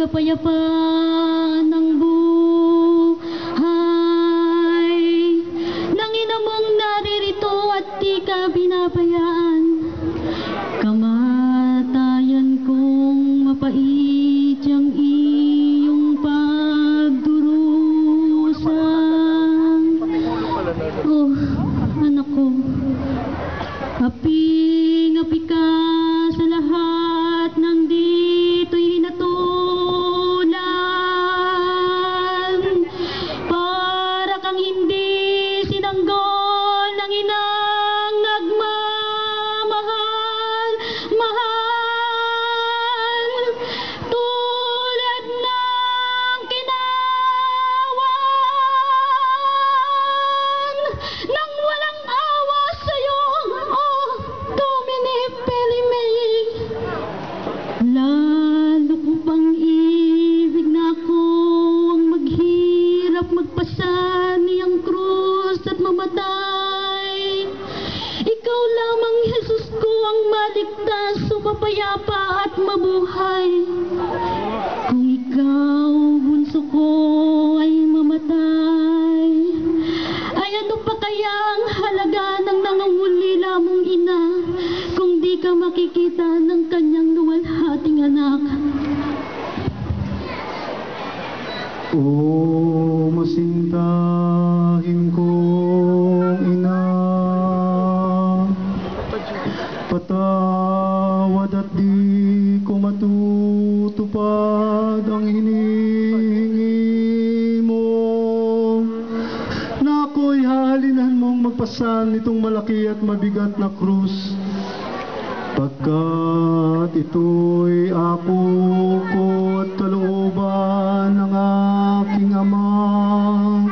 kapayapaan ng buhay. Nang ina mong naririto at di ka binabayaan, kamatayan kong mapait ang iyong pagdurusa. Oh, anak ko, aping-api ka sa lahat ng dito'y hinatulan. Para kang hindi sinanggol ng inang nagmamahal, mahal, tulad ng kinawan nang walang awa sa'yo, oh Domine Pelimei. Lalo ko pang ibig na ako ang maghirap, magpasani ang krus at mamatay. Ikaw lamang, Jesus ko, ang maligtas, sumapayapa at mabuhay. Kung ikaw, bunso ko, ay mamatay, ay ano pa kaya ang halaga ng nangungulila mong ina kung di ka makikita ng kanyang luwalhating anak? O masintahin kong ina, patawad at di ko matutupad ang hinihingi mo, na ako'y hahalinan mong magpasan nitong malaki at mabigat na krus, pagkat ito'y ako ko at kalooban ng aking Ama,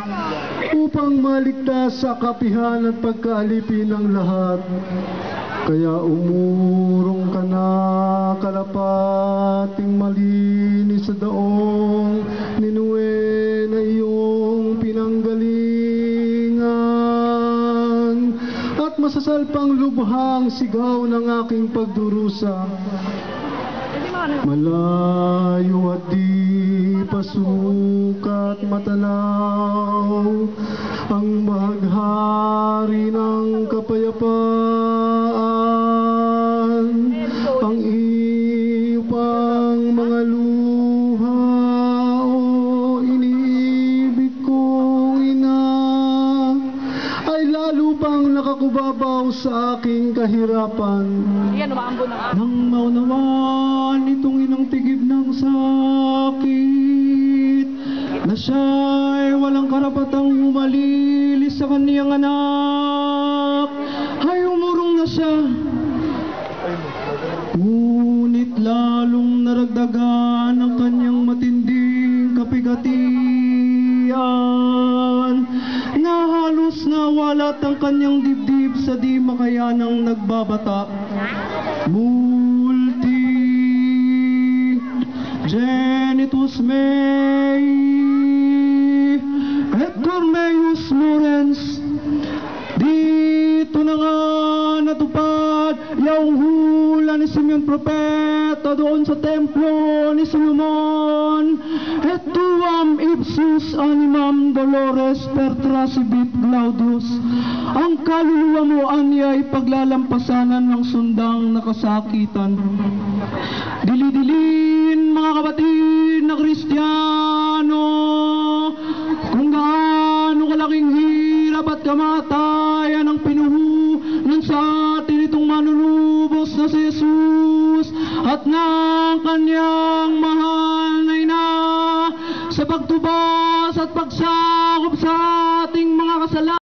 upang maligtas sa kapihan at pagkaalipin ng lahat. Kaya umurong ka na, kalapating malinis sa daong ninuwe na iyong pinanggalingan, at masasalpang lubhang sigaw ng aking pagdurusa. Malayo at di pasukat matanaw ang bahaghari ng kapayapaan, ang iyong mga luha, o iniibig kong ina, ay lalo pang nakakubabaw sa aking kahirapan. Nang maunawan itong inang tigib ng sakit, na siya'y walang karapatang umalilis sa kaniyang anak, ay umurong na siya. Ngunit lalong naragdagan ang kanyang matinding kapigatian, na halos nawalat ang kanyang dibdib sa di makayanang nagbabata. Genitus mei et meus murens. Dito na nga natupad yung hula ni Simeon Propeta doon sa templo ni Solomon. Et tuam ipsus animam dolores per trasibit Claudius. Ang kaluluwa mo anya ay paglalampasanan ng sundang nakasakitan. Dili-dilin mga kapatid na Kristiyano, kung gaano kalaking hirap at kamatayan ang pinuhunan sa atin itong manunubos na si Jesus at ng kanyang mahal na ina sa pagtulong